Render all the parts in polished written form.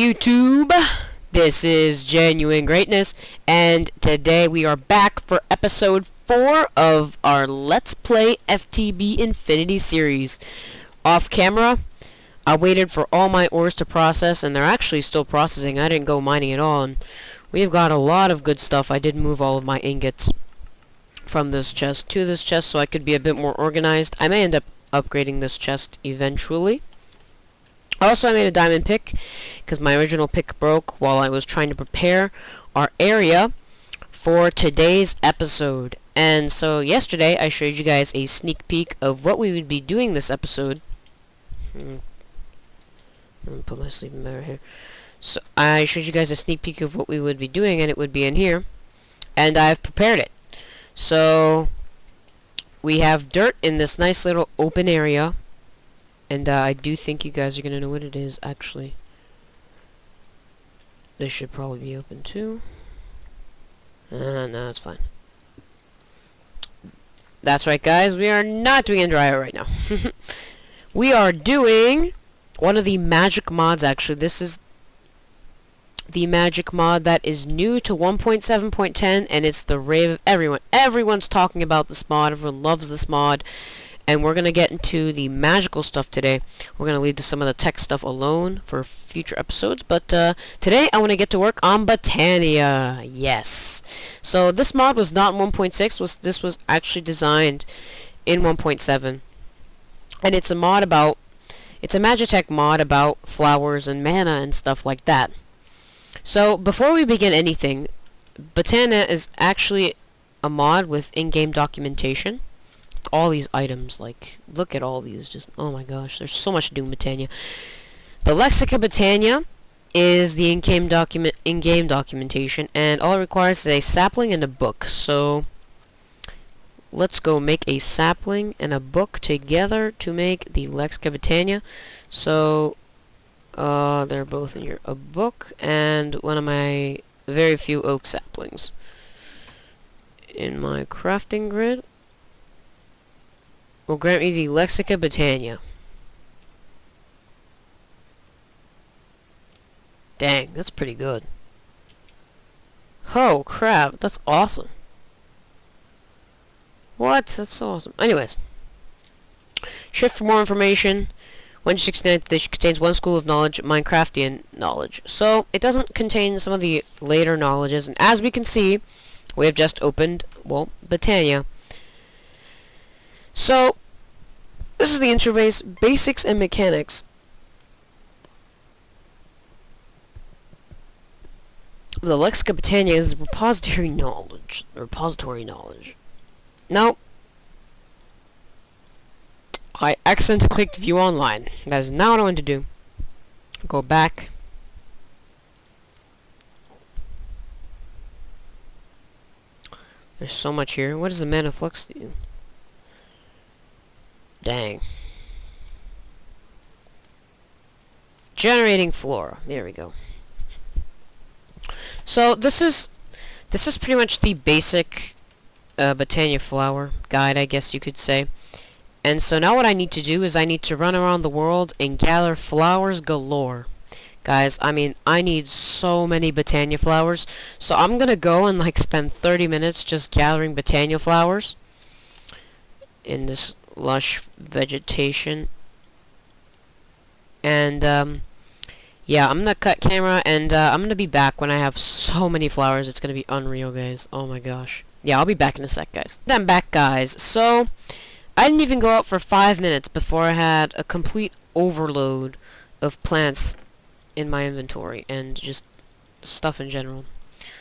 YouTube? This is Genuine Greatness, and today we are back for episode 4 of our Let's Play FTB Infinity series. Off camera, I waited for all my ores to process, and they're actually still processing. I didn't go mining at all, and we've got a lot of good stuff. I did move all of my ingots from this chest to this chest so I could be a bit more organized. I may end up upgrading this chest eventually. Also, I made a diamond pick because my original pick broke while I was trying to prepare our area for today's episode. And so yesterday I showed you guys a sneak peek of what we would be doing this episode. I'm gonna put my sleeping bag right here. So I showed you guys a sneak peek of what we would be doing, and it would be in here. And I've prepared it. So we have dirt in this nice little open area. And I do think you guys are going to know what it is, actually. This should probably be open too. No, it's fine. That's right, guys. We are not doing Andrea right now. We are doing one of the magic mods, actually. This is the magic mod that is new to 1.7.10, and it's the rave of everyone. Everyone's talking about this mod. Everyone loves this mod. And we're going to get into the magical stuff today. We're going to leave some of the tech stuff alone for future episodes. But today I want to get to work on Botania. Yes. So this mod was not in 1.6. This was actually designed in 1.7. And it's a mod about... It's a Magitech mod about flowers and mana and stuff like that. So before we begin anything, Botania is actually a mod with in-game documentation. All these items, like, look at all these, just, oh my gosh, there's so much to do in Botania. The Lexica Botania is the in-game documentation, and all it requires is a sapling and a book. So let's go make a sapling and a book together to make the Lexica Botania. So they're both in here, a book and one of my very few oak saplings in my crafting grid. Will grant me the Lexica Botania. Dang, that's pretty good. Oh, crap, that's awesome. What? That's so awesome. Anyways. Shift for more information. 169 this contains one school of knowledge, Minecraftian knowledge. So, it doesn't contain some of the later knowledges, and as we can see, we have just opened, well, Botania. So, this is the interface, basics and mechanics. The Lexica Botania is repository knowledge. Now, I accidentally clicked view online. That is not what I want to do. Go back. There's so much here. What does the mana flux do? Dang. Generating flora. There we go. So this is pretty much the basic Botania flower guide, I guess you could say. And so now what I need to do is I need to run around the world and gather flowers galore. Guys, I mean, I need so many Botania flowers. So I'm gonna go and like spend 30 minutes just gathering Botania flowers in this lush vegetation. And yeah, I'm gonna cut camera, and I'm gonna be back when I have so many flowers. It's gonna be unreal, guys. Oh my gosh. Yeah, I'll be back in a sec, guys. I'm back, guys. So I didn't even go out for 5 minutes before I had a complete overload of plants in my inventory and just stuff in general.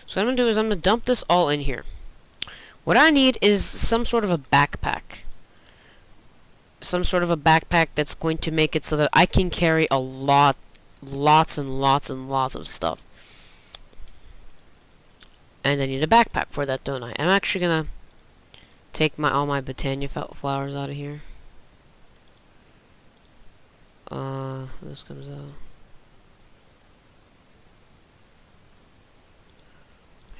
So what I'm gonna do is I'm gonna dump this all in here. What I need is some sort of a backpack. Some sort of a backpack that's going to make it so that I can carry a lots and lots of stuff. And I need a backpack for that, don't I? I'm actually gonna take all my Botania flowers out of here. This comes out.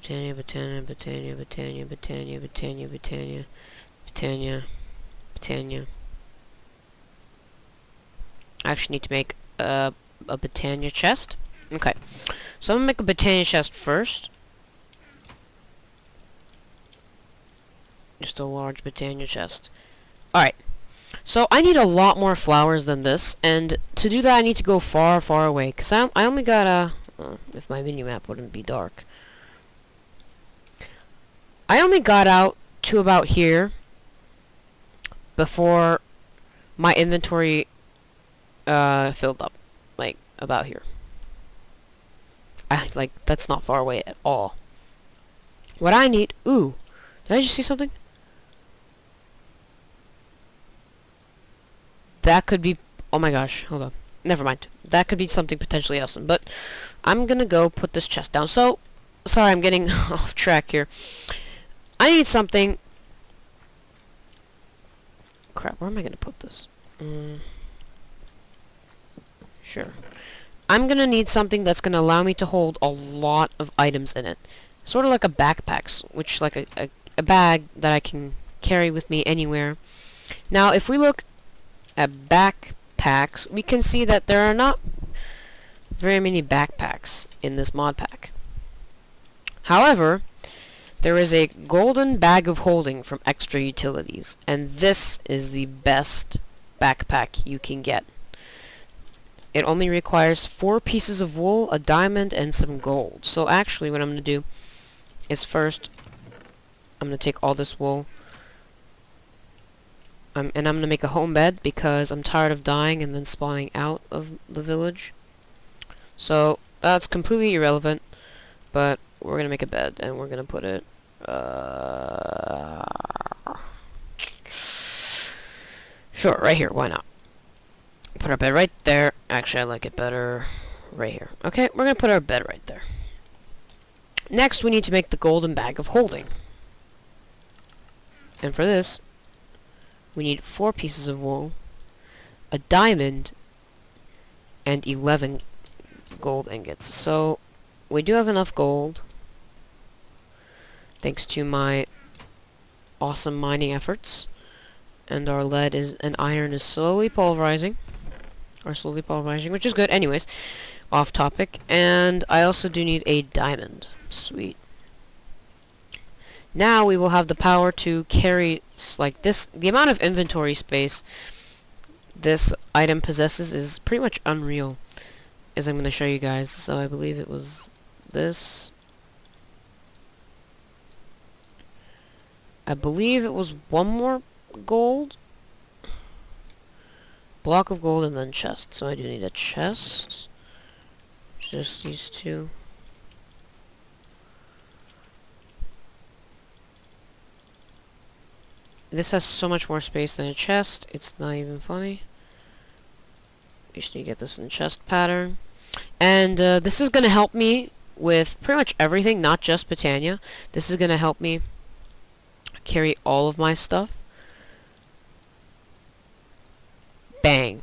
Botania. I actually need to make a Botania chest. Okay. So I'm gonna make a Botania chest first. Just a large Botania chest. Alright. So I need a lot more flowers than this, and to do that I need to go far, far away, because I only got a... if my mini-map wouldn't be dark. I only got out to about here before my inventory filled up. Like, about here. Like, that's not far away at all. What I need... Ooh. Did I just see something? That could be... Oh my gosh. Hold on. Never mind. That could be something potentially awesome. But I'm gonna go put this chest down. So, sorry, I'm getting off track here. I need something... Crap, where am I gonna put this? Sure. I'm gonna need something that's gonna allow me to hold a lot of items in it. Sort of like a backpack, which like a bag that I can carry with me anywhere. Now, if we look at backpacks, we can see that there are not very many backpacks in this mod pack. However, there is a golden bag of holding from Extra Utilities, and this is the best backpack you can get. It only requires 4 pieces of wool, a diamond, and some gold. So actually what I'm going to do is first, I'm going to take all this wool, and I'm going to make a home bed because I'm tired of dying and then spawning out of the village. So that's completely irrelevant, but we're going to make a bed, and we're going to put it... sure, right here, why not? Put our bed right there. Actually, I like it better right here. Okay, we're going to put our bed right there. Next, we need to make the golden bag of holding. And for this, we need 4 pieces of wool, a diamond, and 11 gold ingots. So, we do have enough gold, thanks to my awesome mining efforts. And our lead and iron is slowly pulverizing. Which is good. Anyways, off topic. And I also do need a diamond. Sweet. Now we will have the power to carry, like this, the amount of inventory space this item possesses is pretty much unreal, as I'm going to show you guys. So I believe it was this. I believe it was 1 more gold. Block of gold and then chest. So I do need a chest. Just these 2. This has so much more space than a chest. It's not even funny. You just need to get this in chest pattern. And this is going to help me with pretty much everything, not just Botania. This is going to help me carry all of my stuff. Bang.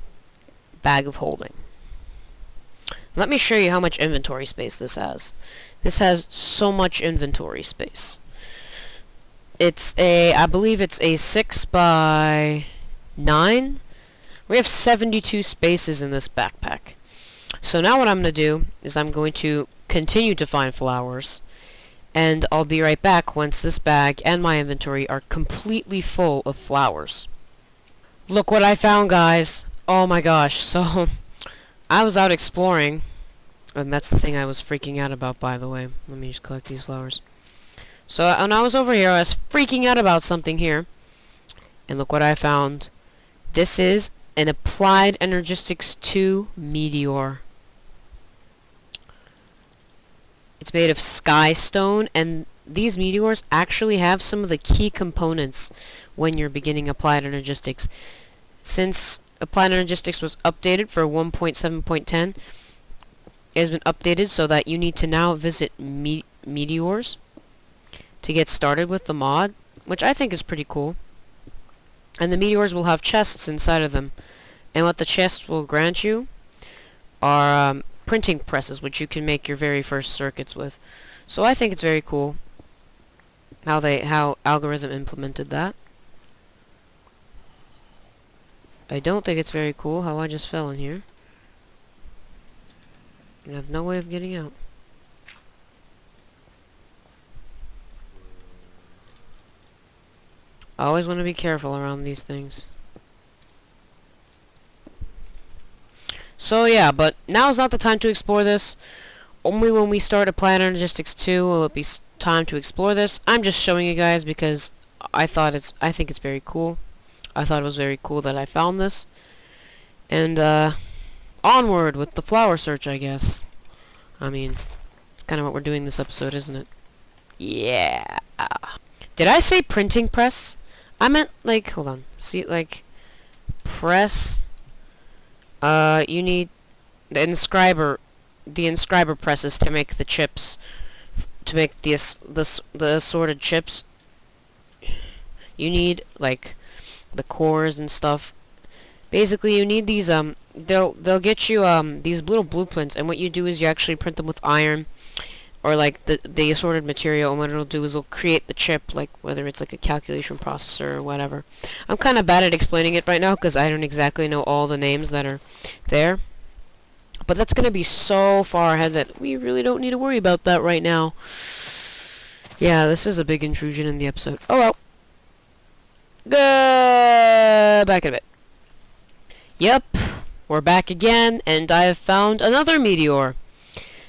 Bag of holding. Let me show you how much inventory space this has. This has so much inventory space. It's I believe it's a 6 by 9. We have 72 spaces in this backpack. So now what I'm going to do is I'm going to continue to find flowers. And I'll be right back once this bag and my inventory are completely full of flowers. Look what I found, guys. Oh my gosh. So, I was out exploring. And that's the thing I was freaking out about, by the way. Let me just collect these flowers. So, when I was over here, I was freaking out about something here. And look what I found. This is an Applied Energistics 2 meteor. It's made of sky stone, and these meteors actually have some of the key components when you're beginning Applied Energistics. Since Applied Energistics was updated for 1.7.10, it has been updated so that you need to now visit meteors to get started with the mod, which I think is pretty cool. And the meteors will have chests inside of them. And what the chests will grant you are printing presses, which you can make your very first circuits with. So I think it's very cool how Algorithm implemented that. I don't think it's very cool how I just fell in here. I have no way of getting out. I always want to be careful around these things. So yeah, but now is not the time to explore this. Only when we start a Planet Logistics 2 will it be time to explore this. I'm just showing you guys because I think it's very cool. I thought it was very cool that I found this. And onward with the flower search, I guess. I mean, it's kind of what we're doing this episode, isn't it? Yeah. Did I say printing press? I meant, like, hold on. See, like, press. You need the inscriber presses to make the chips, to make the assorted chips. You need, like, the cores and stuff. Basically, you need these, they'll get you, these little blueprints, and what you do is you actually print them with iron, or, like, the assorted material, and what it'll do is it'll create the chip, like, whether it's, like, a calculation processor or whatever. I'm kind of bad at explaining it right now, because I don't exactly know all the names that are there. But that's going to be so far ahead that we really don't need to worry about that right now. Yeah, this is a big intrusion in the episode. Oh well. Back in a bit. Yep, we're back again, and I have found another meteor.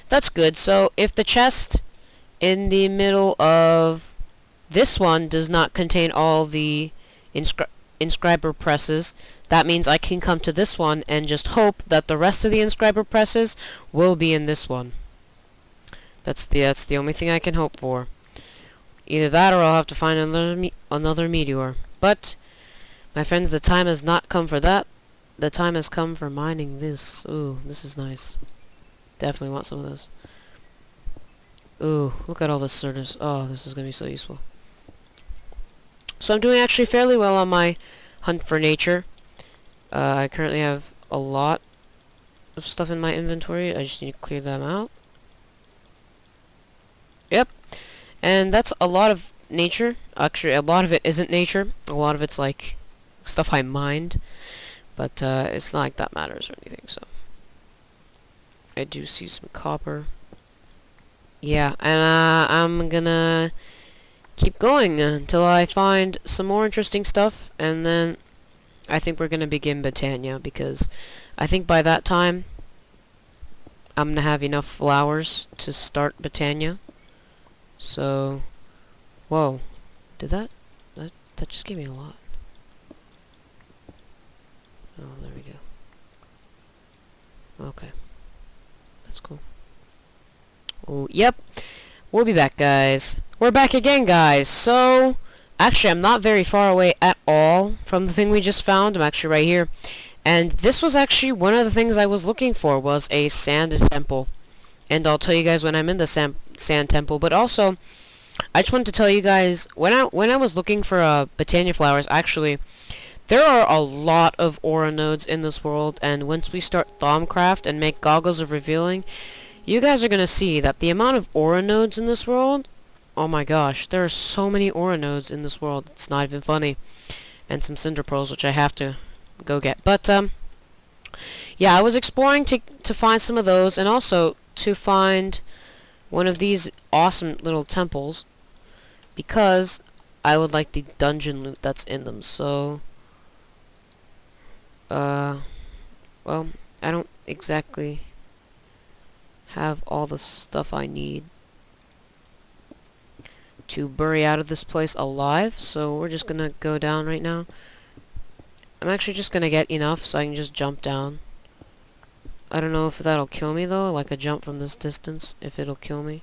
That's good. So if the chest in the middle of this one does not contain all the inscriber presses, that means I can come to this one and just hope that the rest of the inscriber presses will be in this one. That's the only thing I can hope for. Either that or I'll have to find another meteor. But, my friends, the time has not come for that. The time has come for mining this. Ooh, this is nice. Definitely want some of this. Ooh, look at all this service. Oh, this is going to be so useful. So I'm doing actually fairly well on my hunt for nature. I currently have a lot of stuff in my inventory. I just need to clear them out. Yep. And that's a lot of nature. Actually, a lot of it isn't nature. A lot of it's like stuff I mined. But it's not like that matters or anything, so. I do see some copper. Yeah, and I'm gonna keep going until I find some more interesting stuff, and then I think we're gonna begin Botania, because I think by that time I'm gonna have enough flowers to start Botania. So, whoa, did that just gave me a lot. Oh, there we go. Okay. That's cool. Oh, yep. We'll be back, guys. We're back again, guys. So, actually, I'm not very far away at all from the thing we just found. I'm actually right here. And this was actually one of the things I was looking for, was a sand temple. And I'll tell you guys when I'm in the sand temple. But also, I just wanted to tell you guys, when I was looking for Botania flowers, actually, there are a lot of aura nodes in this world, and once we start Thaumcraft and make Goggles of Revealing, you guys are going to see that the amount of aura nodes in this world, oh my gosh, there are so many aura nodes in this world, it's not even funny. And some cinder pearls, which I have to go get. But, yeah, I was exploring to find some of those, and also to find one of these awesome little temples, because I would like the dungeon loot that's in them, so... well, I don't exactly have all the stuff I need to bury out of this place alive, so we're just gonna go down right now. I'm actually just gonna get enough so I can just jump down. I don't know if that'll kill me though, like a jump from this distance, if it'll kill me.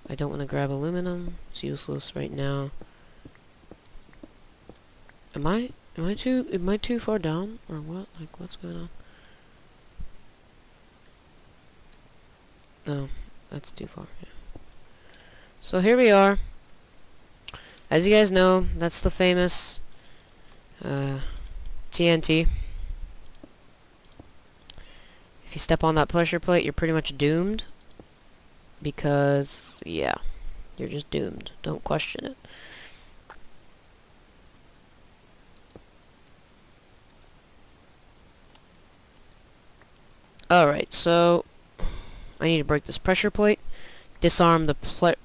I don't want to grab aluminum, it's useless right now. Am I too far down, or what? Like, what's going on? No, that's too far, yeah. So here we are. As you guys know, that's the famous TNT. If you step on that pressure plate, you're pretty much doomed. Because, yeah, you're just doomed. Don't question it. Alright, so I need to break this pressure plate, disarm the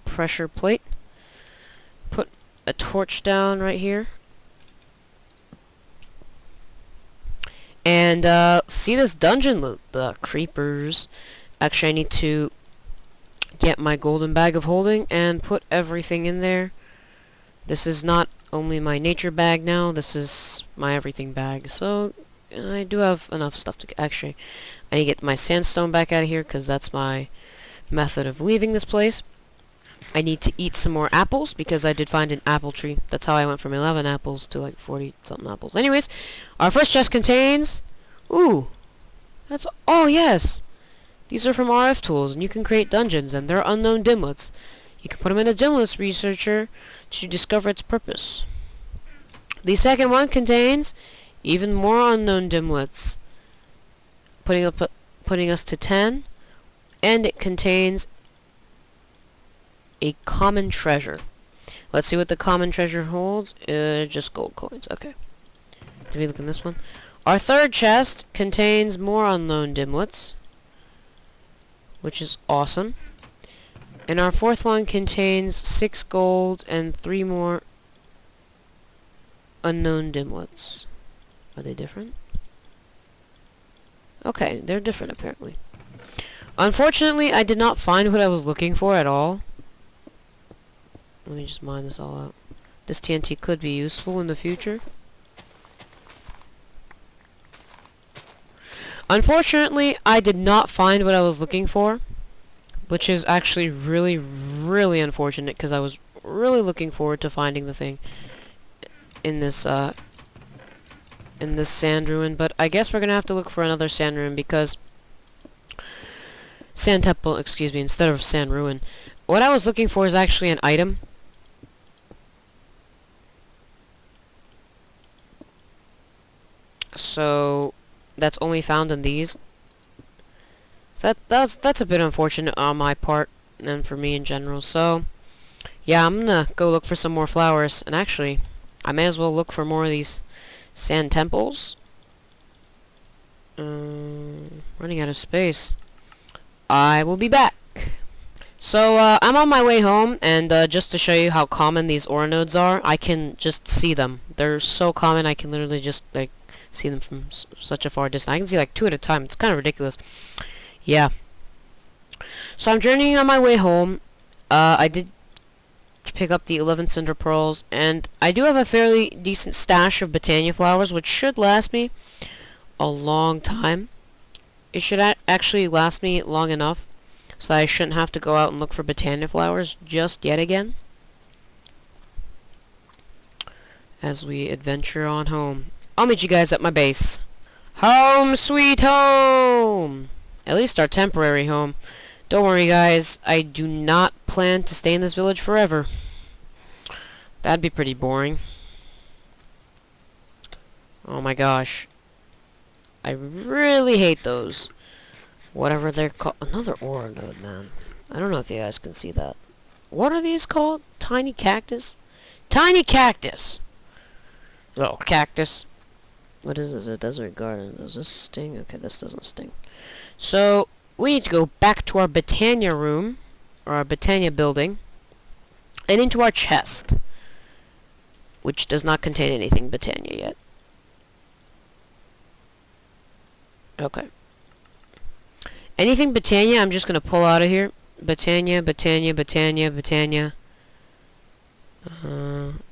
pressure plate, put a torch down right here, and see this dungeon loot, the creepers. Actually, I need to get my golden bag of holding and put everything in there. This is not only my nature bag now, this is my everything bag. So I do have enough stuff to actually. I need to get my sandstone back out of here because that's my method of leaving this place. I need to eat some more apples because I did find an apple tree. That's how I went from 11 apples to like 40 something apples. Anyways, our first chest contains, ooh, that's, oh yes, these are from RF tools, and you can create dungeons, and they're unknown dimlets. You can put them in a dimlet researcher to discover its purpose. The second one contains even more unknown dimlets, putting us to 10, and it contains a common treasure. Let's see what the common treasure holds. Just gold coins. Okay. Did we look in this one? Our third chest contains more unknown dimlets, which is awesome. And our fourth one contains 6 gold and 3 more unknown dimlets. Are they different? Okay, they're different apparently. Unfortunately, I did not find what I was looking for at all. Let me just mine this all out. This TNT could be useful in the future. Unfortunately, I did not find what I was looking for, which is actually really, really unfortunate because I was really looking forward to finding the thing in this sand ruin. But I guess we're gonna have to look for another sand ruin because sand temple, excuse me, instead of sand ruin. What I was looking for is actually an item. So that's only found in these. So that's a bit unfortunate on my part and for me in general. So yeah, I'm gonna go look for some more flowers, and actually I may as well look for more of these sand temples. Running out of space. I will be back. So I'm on my way home, and just to show you how common these ore nodes are, I can just see them. They're so common I can literally just like see them from such a far distance. I can see like 2 at a time. It's kind of ridiculous. Yeah. So I'm journeying on my way home. I did pick up the 11 cinder pearls, and I do have a fairly decent stash of Botania flowers, which should last me a long time. It should actually last me long enough so that I shouldn't have to go out and look for Botania flowers just yet again as we adventure on home. I'll meet you guys at my base. Home sweet home! At least our temporary home. Don't worry guys, I do not plan to stay in this village forever. That'd be pretty boring. Oh my gosh. I really hate those. Whatever they're called. Another ore node, man. I don't know if you guys can see that. What are these called? Tiny cactus? Tiny cactus! Little cactus. What is this? A desert garden. Does this sting? Okay, this doesn't sting. So, we need to go back to our Botania room, or our Botania building, and into our chest, which does not contain anything Botania yet. Okay. Anything Botania, I'm just going to pull out of here. Botania, Botania, Botania, Botania.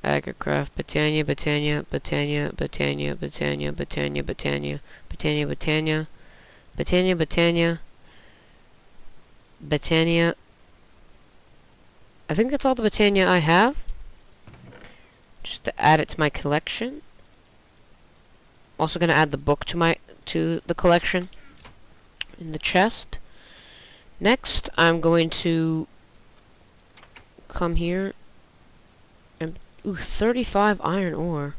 Agricraft, Botania, Botania, Botania, Botania, Botania, Botania, Botania, Botania, Botania, Botania, Botania, Botania. I think that's all the Botania I have. Just to add it to my collection. Also gonna add the book to the collection in the chest. Next, I'm going to come here and 35 iron ore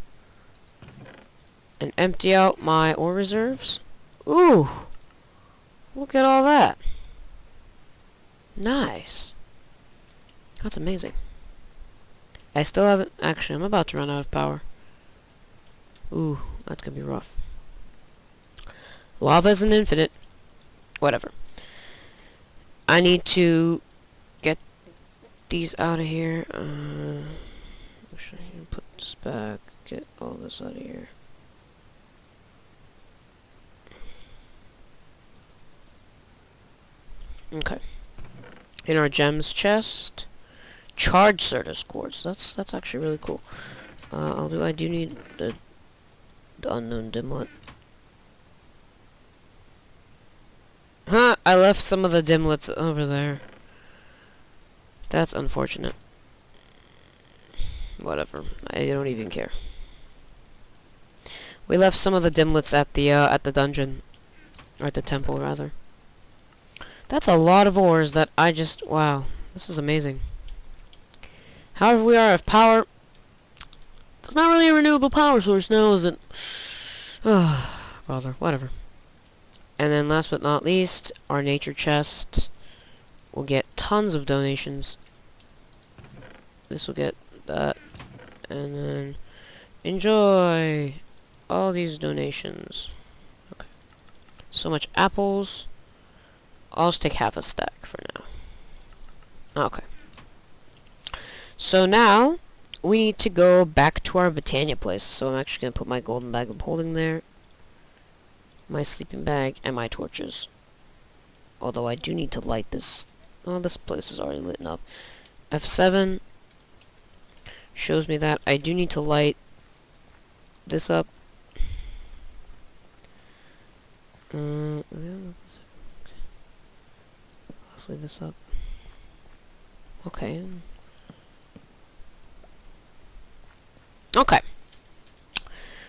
and empty out my ore reserves. Ooh, look at all that. Nice. That's amazing. I still haven't... Actually, I'm about to run out of power. Ooh, that's gonna be rough. Lava isn't infinite. Whatever. I need to get these out of here. Actually, I need to put this back. Get all this out of here. Okay. In our gems chest, charge Certus quartz. That's actually really cool. I do need the unknown dimlet. Huh, I left some of the dimlets over there. That's unfortunate. Whatever, I don't even care. We left some of the dimlets at the dungeon, or at the temple rather. That's a lot of ores that I just, wow, this is amazing. However, we are of power. It's not really a renewable power source now, is it? Bother, whatever. And then last but not least, our nature chest will get tons of donations. This will get that. And then enjoy all these donations. Okay. So much apples. I'll just take half a stack for now. Okay. So now we need to go back to our Botania place. So I'm actually going to put my golden bag of holding there, my sleeping bag, and my torches. Although I do need to light this. Oh, this place is already lit up. F7 shows me that I do need to light this up. Let's light this up. Okay. Okay.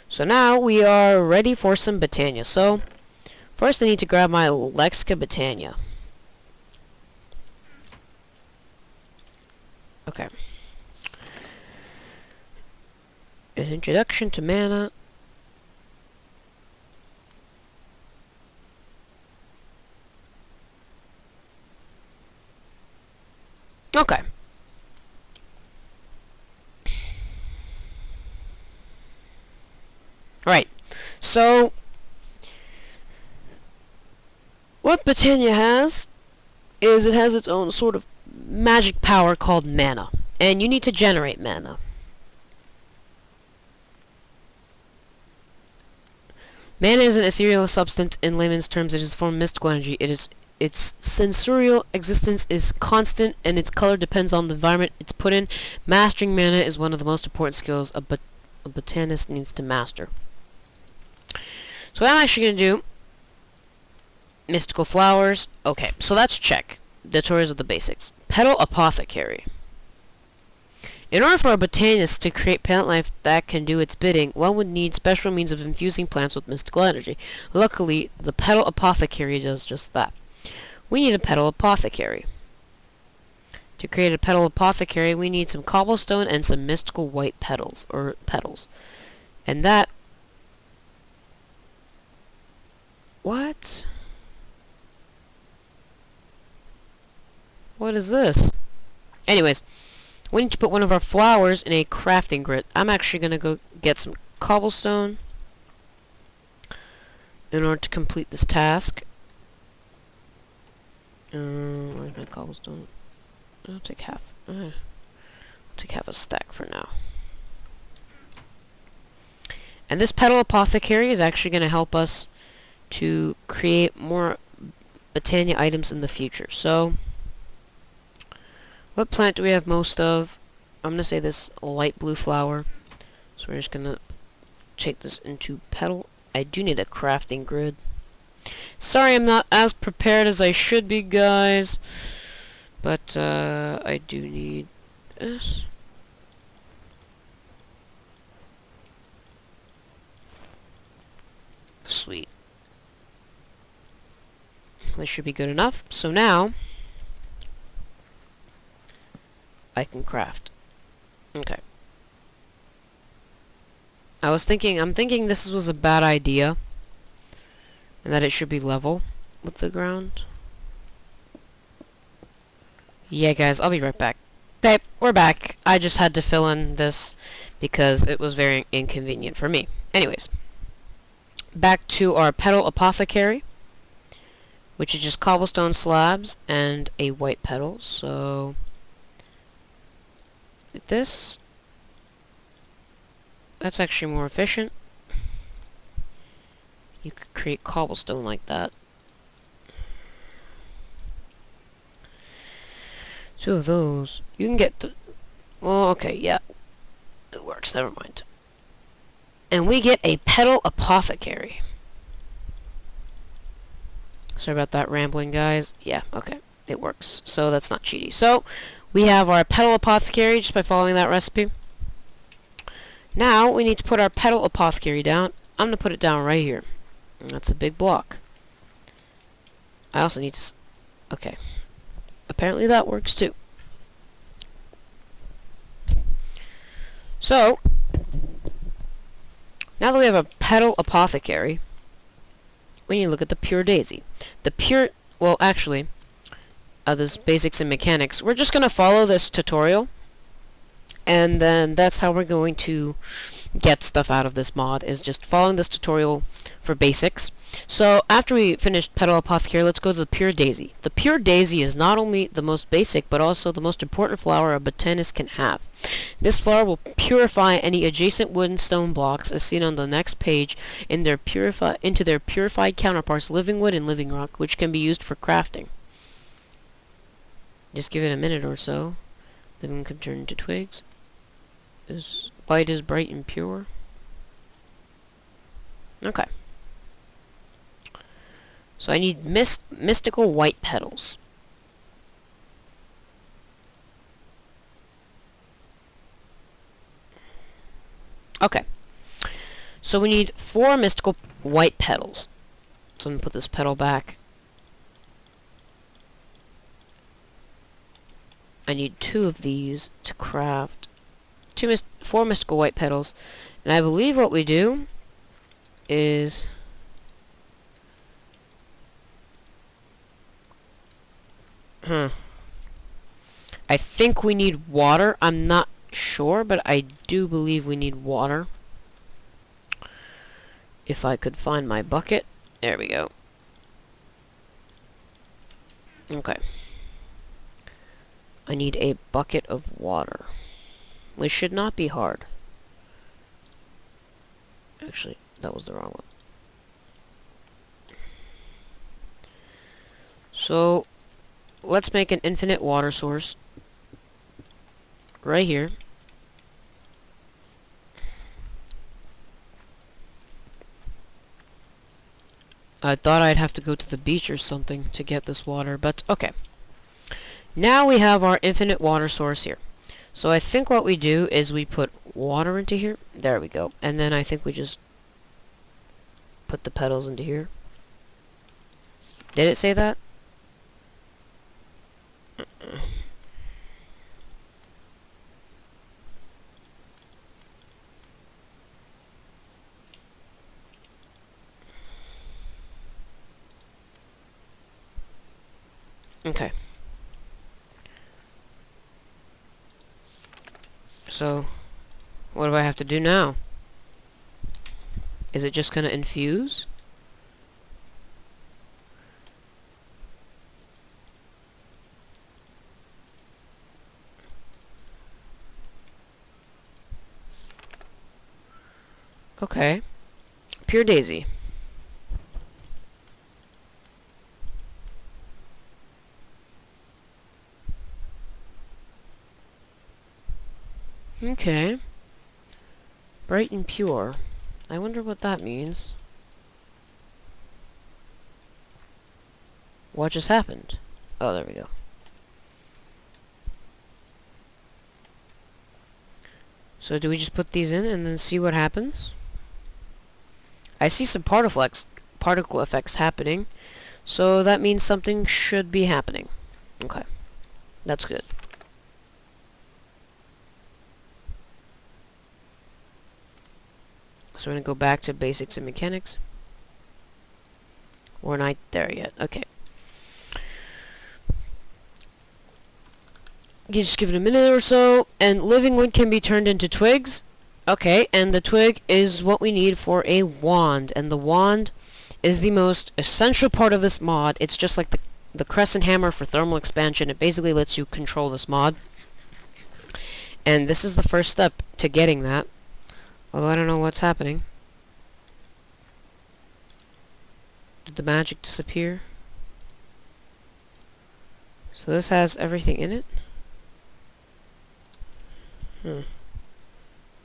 So now we are ready for some Botania. So first I need to grab my Lexica Botania. Okay. An introduction to mana. Okay. Right. So what Botania has is it has its own sort of magic power called mana. And you need to generate mana. Mana is an ethereal substance. In layman's terms, it is a form of mystical energy. Its sensorial existence is constant, and its color depends on the environment it's put in. Mastering mana is one of the most important skills a botanist needs to master. So what I'm actually going to do, mystical flowers. Okay, so let's check. The tutorials of the basics. Petal Apothecary. In order for a botanist to create plant life that can do its bidding, one would need special means of infusing plants with mystical energy. Luckily, the Petal Apothecary does just that. We need a Petal Apothecary. To create a Petal Apothecary, we need some cobblestone and some mystical white petals. And that... What? What is this? Anyways, we need to put one of our flowers in a crafting grid. I'm actually going to go get some cobblestone in order to complete this task. Where's my cobblestone? I'll take half. I'll take half a stack for now. And this Petal Apothecary is actually going to help us to create more Botania items in the future. So, what plant do we have most of? I'm going to say this light blue flower. So we're just going to take this into petal. I do need a crafting grid. Sorry I'm not as prepared as I should be, guys. But I do need this. Sweet. This should be good enough. So now I can craft. Okay. I'm thinking this was a bad idea. And that it should be level with the ground. Yeah, guys, I'll be right back. Okay, we're back. I just had to fill in this because it was very inconvenient for me. Anyways. Back to our Petal Apothecary. which is just cobblestone slabs and a white petal. So this, that's actually more efficient. You could create cobblestone like that. 2 of those. You can get the... Well, okay, yeah. It works, never mind. And we get a petal apothecary. Sorry about that rambling, guys. Yeah, okay. It works. So that's not cheaty. So, we have our petal apothecary just by following that recipe. Now, we need to put our petal apothecary down. I'm going to put it down right here. And that's a big block. I also need to... Okay. Apparently that works too. So, now that we have a petal apothecary, we need to look at the pure daisy. The pure... Well, actually, this basics and mechanics. We're just going to follow this tutorial. And then that's how we're going to get stuff out of this mod, is just following this tutorial for basics. So after we finished petal apothecary, let's go to the pure daisy. The pure daisy is not only the most basic, but also the most important flower a botanist can have. This flower will purify any adjacent wood and stone blocks, as seen on the next page, into their purified counterparts, living wood and living rock, which can be used for crafting. Just give it a minute or so. Living can turn into twigs. This white is bright and pure. Okay. So I need mystical white petals. Okay. So we need 4 mystical white petals. So I'm going to put this petal back. I need 2 of these to craft 4 mystical white petals. And I believe what we do is... I think we need water. I'm not sure, but I do believe we need water. If I could find my bucket. There we go. Okay. I need a bucket of water. Which should not be hard. Actually, that was the wrong one. So, let's make an infinite water source. Right here. I thought I'd have to go to the beach or something to get this water, but okay. Now we have our infinite water source here. So I think what we do is we put water into here. There we go. And then I think we just put the petals into here. Did it say that? Okay. So, what do I have to do now? Is it just gonna infuse? Okay. Pure daisy. Okay. Bright and pure. I wonder what that means. What just happened? Oh, there we go. So do we just put these in and then see what happens? I see some particle effects happening. So that means something should be happening. Okay. That's good. So we're going to go back to basics and mechanics. We're not there yet. Okay. You just give it a minute or so, and living wood can be turned into twigs. Okay, and the twig is what we need for a wand, and the wand is the most essential part of this mod. It's just like the crescent hammer for thermal expansion. It basically lets you control this mod. And this is the first step to getting that. Although I don't know what's happening. Did the magic disappear? So this has everything in it?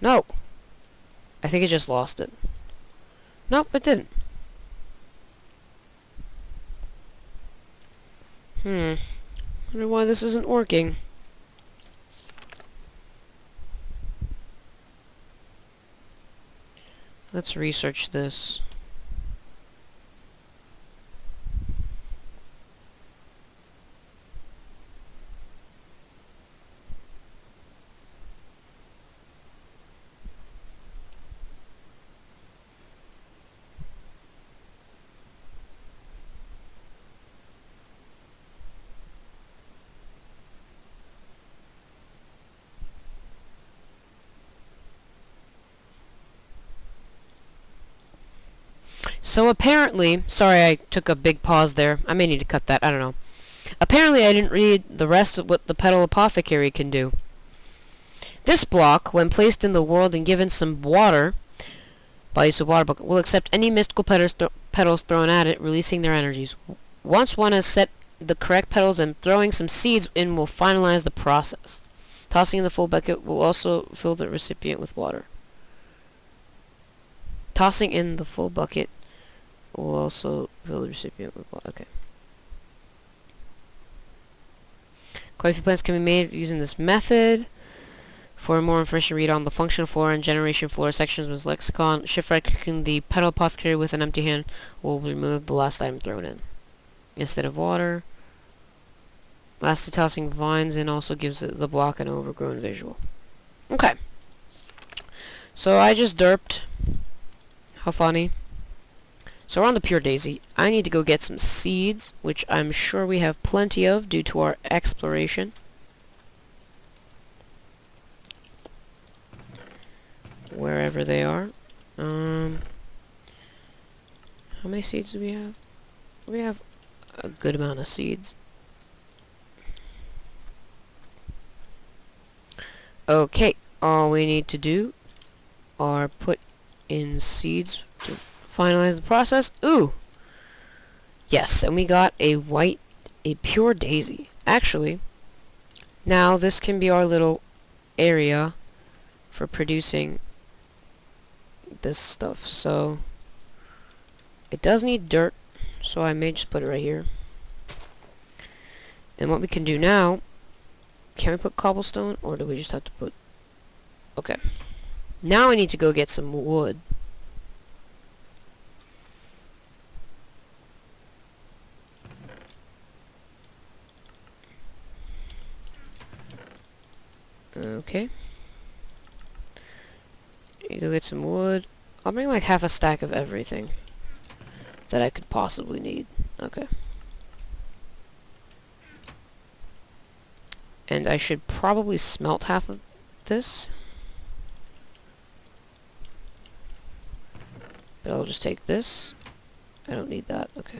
No! I think it just lost it. Nope, it didn't. I wonder why this isn't working. Let's research this. So apparently, sorry I took a big pause there. I may need to cut that, I don't know. Apparently I didn't read the rest of what the Petal Apothecary can do. This block, when placed in the world and given some water, by use of water bucket, will accept any mystical petals thrown at it, releasing their energies. Once one has set the correct petals and throwing some seeds in will finalize the process. Tossing in the full bucket will also fill the recipient with water. Tossing in the full bucket will also fill the recipient with water. Okay. Quite a few plants can be made using this method. For more information, read on the function flora and generation flora sections of his lexicon. Shift right clicking the Petal Apothecary with an empty hand will remove the last item thrown in. Instead of water. Lastly, tossing vines in also gives the block an overgrown visual. Okay. So I just derped. How funny. So we're on the Pure Daisy. I need to go get some seeds, which I'm sure we have plenty of due to our exploration. Wherever they are. How many seeds do we have? We have a good amount of seeds. Okay, all we need to do are put in seeds to finalize the process. Ooh! Yes, and we got a pure daisy. Actually, now this can be our little area for producing this stuff. So it does need dirt, so I may just put it right here. And what we can do now, can we put cobblestone, or do we just have to put... Okay. Now I need to go get some wood. Okay. Need to get some wood. I'll bring like half a stack of everything that I could possibly need. Okay. And I should probably smelt half of this. But I'll just take this. I don't need that. Okay.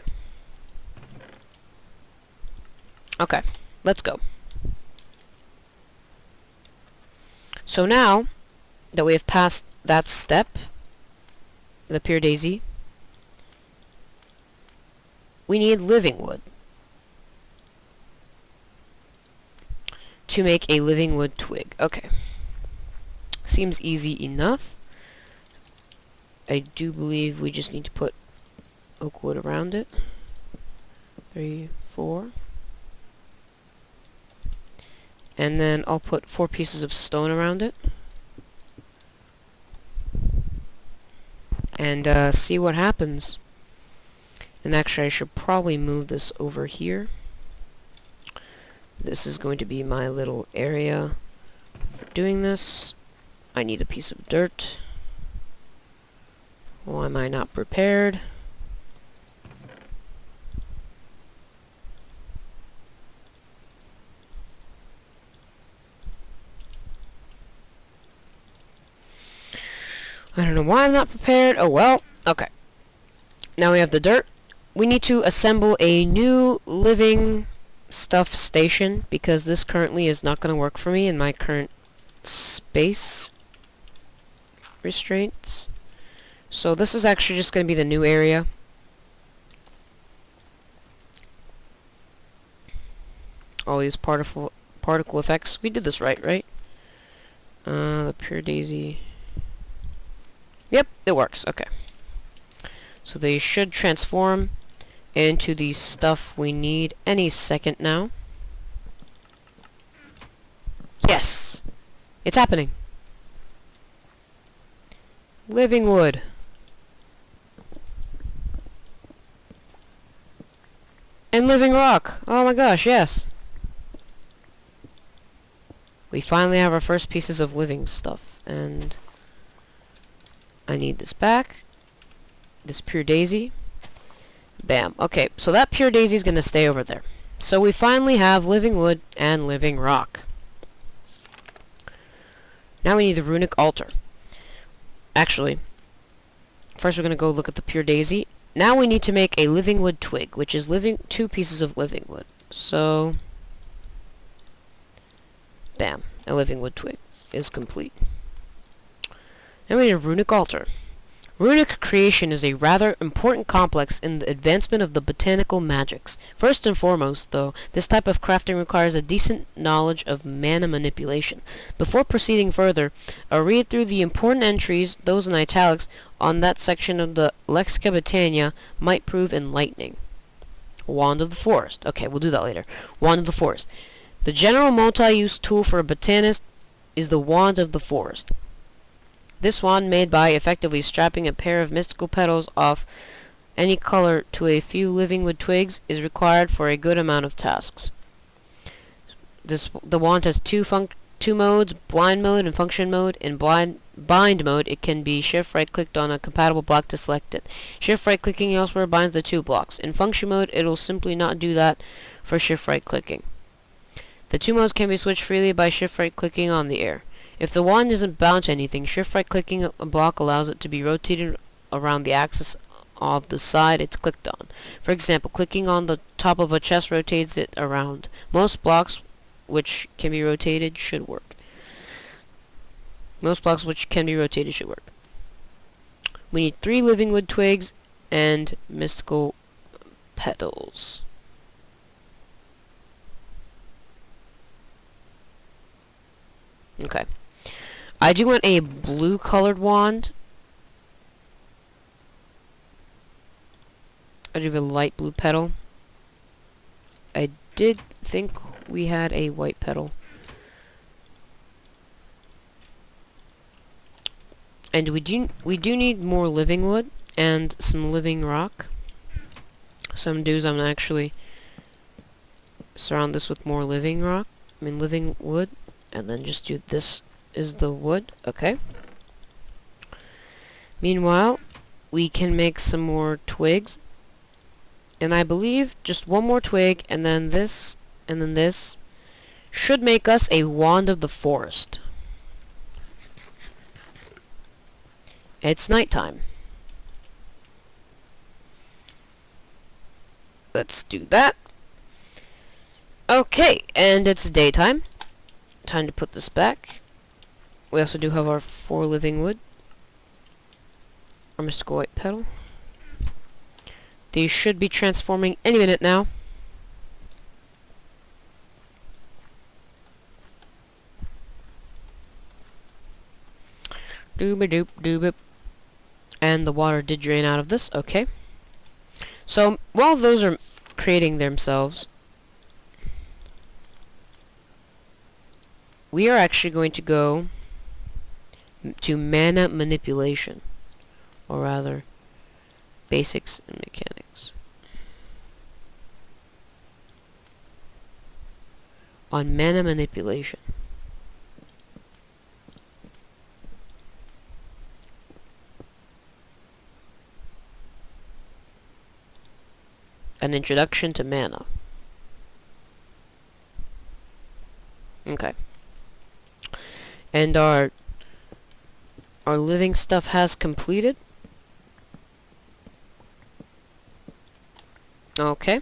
Okay. Let's go. So now that we have passed that step, the Pure Daisy, we need living wood to make a living wood twig. Okay. Seems easy enough. I do believe we just need to put oak wood around it. 3, 4. And then I'll put 4 pieces of stone around it. And see what happens. And actually I should probably move this over here. This is going to be my little area for doing this. I need a piece of dirt. Why am I not prepared? I don't know why I'm not prepared. Oh well. Okay. Now we have the dirt. We need to assemble a new living stuff station because this currently is not going to work for me in my current space restraints. So this is actually just going to be the new area. All these particle effects. We did this right? The pure daisy. Yep, it works. Okay. So they should transform into the stuff we need any second now. Yes! It's happening. Living wood. And living rock. Oh my gosh, yes. We finally have our first pieces of living stuff. And I need this back. This pure daisy. Bam. Okay, so that pure daisy is going to stay over there. So we finally have living wood and living rock. Now we need the runic altar. Actually, first we're going to go look at the pure daisy. Now we need to make a living wood twig, which is 2 pieces of living wood. So, bam, a living wood twig is complete. Now we need a runic altar. Runic creation is a rather important complex in the advancement of the botanical magics. First and foremost, though, this type of crafting requires a decent knowledge of mana manipulation. Before proceeding further, a read through the important entries, those in italics, on that section of the Lexica Botania might prove enlightening. Wand of the Forest. Okay, we'll do that later. Wand of the Forest. The general multi-use tool for a botanist is the Wand of the Forest. This wand, made by effectively strapping a pair of mystical petals off any color to a few living wood twigs, is required for a good amount of tasks. The wand has two modes, blind mode and function mode. In bind mode, it can be shift right clicked on a compatible block to select it. Shift right clicking elsewhere binds the 2 blocks. In function mode, it will simply not do that for shift right clicking. The 2 modes can be switched freely by shift right clicking on the air. If the wand isn't bound to anything, shift right clicking a block allows it to be rotated around the axis of the side it's clicked on. For example, clicking on the top of a chest rotates it around. Most blocks which can be rotated should work. We need 3 living wood twigs and mystical petals. Okay. I do want a blue colored wand. I do have a light blue petal. I did think we had a white petal. And we do need more living wood and some living rock. Some dudes I'm gonna actually surround this with more living wood, and then just do this is the wood. Okay. Meanwhile, we can make some more twigs. And I believe just one more twig, and then this, and then this, should make us a Wand of the Forest. It's nighttime. Let's do that. Okay, and it's daytime. Time to put this back. We also do have our 4 living wood. Our mystical white petal. These should be transforming any minute now. Dooba-doop, doobip. And the water did drain out of this. Okay. So, while those are creating themselves, we are actually going to go to mana manipulation. Or rather, basics and mechanics. On mana manipulation. An introduction to mana. Okay. And our living stuff has completed. Okay.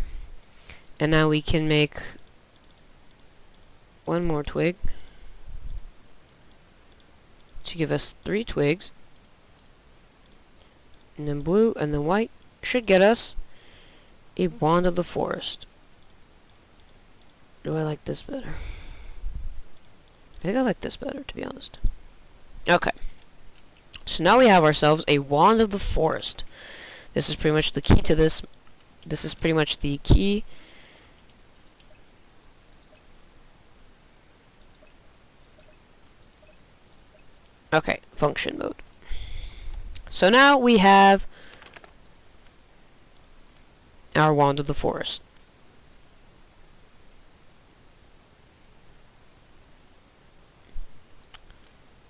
And now we can make one more twig to give us 3 twigs. And then blue and then white should get us a wand of the forest. Do I like this better? I think I like this better, to be honest. Okay. So now we have ourselves a wand of the forest. This is pretty much the key to this. This is pretty much the key. Okay, function mode. So now we have our wand of the forest.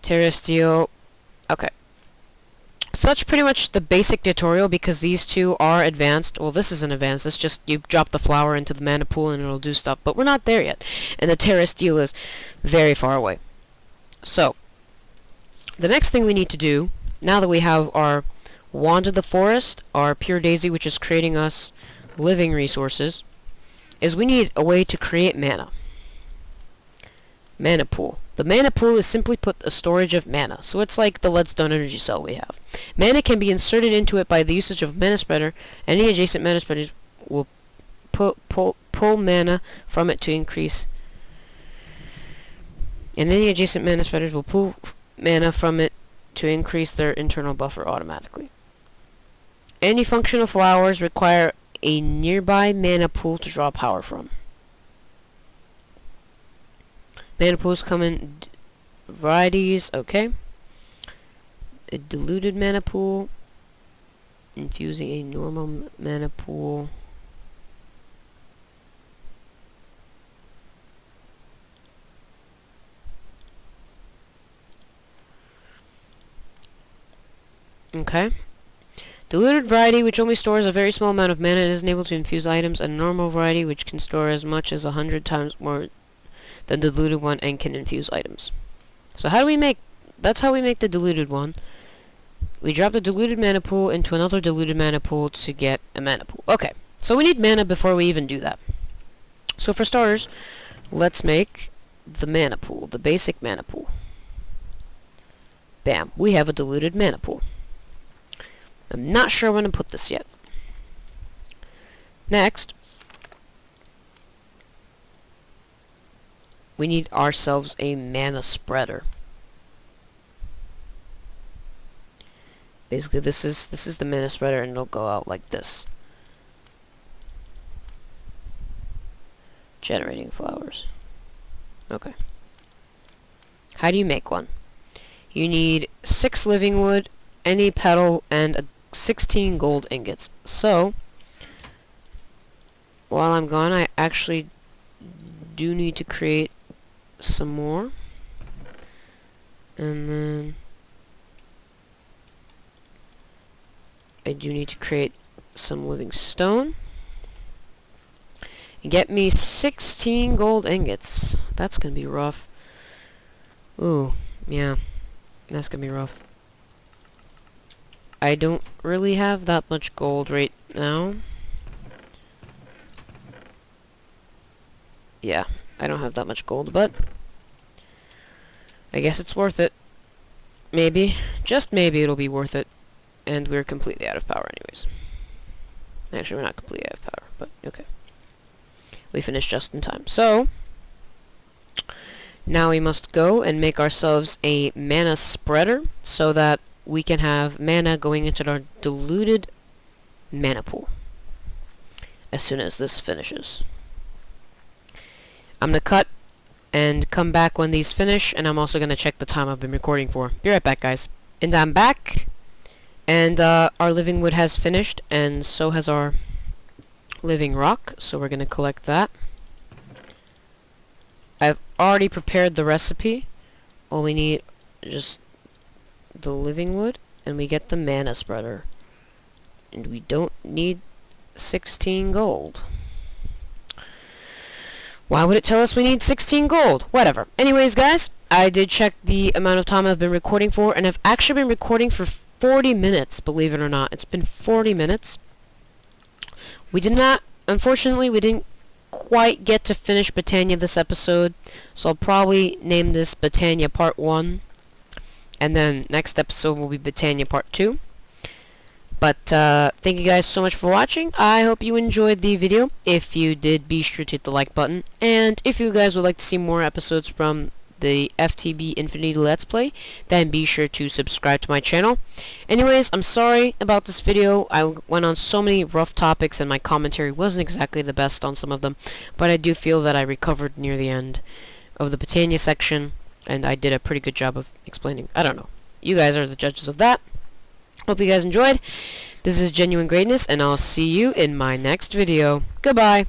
Terrestrial. Okay. So that's pretty much the basic tutorial because these two are advanced. Well, this isn't advanced. It's just you drop the flower into the mana pool and it'll do stuff. But we're not there yet. And the terrestrial is very far away. So, the next thing we need to do, now that we have our wand of the forest, our pure daisy, which is creating us living resources, is we need a way to create mana. Mana pool. The mana pool is simply put a storage of mana, so it's like the leadstone energy cell we have. Mana can be inserted into it by the usage of mana spreader. Any adjacent mana spreaders will pull mana from it to increase. And any adjacent mana spreaders will pull mana from it to increase their internal buffer automatically. Any functional flowers require a nearby mana pool to draw power from. Mana pools come in varieties, okay. A diluted mana pool, infusing a normal mana pool. Okay. Diluted variety, which only stores a very small amount of mana and isn't able to infuse items. A normal variety, which can store as much as 100 times more than the diluted one and can infuse items. So how do we make... That's how we make the diluted one. We drop the diluted mana pool into another diluted mana pool to get a mana pool. Okay, so we need mana before we even do that. So for starters, let's make the mana pool, the basic mana pool. Bam, we have a diluted mana pool. I'm not sure when to put this yet. Next, we need ourselves a mana spreader. Basically, this is the mana spreader, and it'll go out like this. Generating flowers. Okay. How do you make one? You need 6 living wood, any petal, and 16 gold ingots. So, while I'm gone, I actually do need to create some more. And then I do need to create some living stone. And get me 16 gold ingots. That's gonna be rough. Ooh, yeah. That's gonna be rough. I don't really have that much gold right now. Yeah, I don't have that much gold, but I guess it's worth it. Maybe, just maybe it'll be worth it. And we're completely out of power anyways. Actually, we're not completely out of power, but okay. We finished just in time. So, now we must go and make ourselves a mana spreader so that we can have mana going into our diluted mana pool as soon as this finishes. I'm going to cut and come back when these finish, and I'm also going to check the time I've been recording for. Be right back, guys. And I'm back, and our living wood has finished, and so has our living rock, so we're going to collect that. I've already prepared the recipe. All we need just the living wood, and we get the mana spreader. And we don't need 16 gold. Why would it tell us we need 16 gold? Whatever. Anyways, guys, I did check the amount of time I've been recording for, and I've actually been recording for 40 minutes, believe it or not. It's been 40 minutes. We did not unfortunately, we didn't quite get to finish Botania this episode, so I'll probably name this Botania Part 1, and then next episode will be Botania Part 2. But thank you guys so much for watching. I hope you enjoyed the video. If you did, be sure to hit the like button, and if you guys would like to see more episodes from the FTB Infinity Let's Play, then be sure to subscribe to my channel. Anyways, I'm sorry about this video. I went on so many rough topics and my commentary wasn't exactly the best on some of them, but I do feel that I recovered near the end of the Botania section, and I did a pretty good job of explaining. I don't know. You guys are the judges of that. Hope you guys enjoyed. This is Genuine Greatness, and I'll see you in my next video. Goodbye.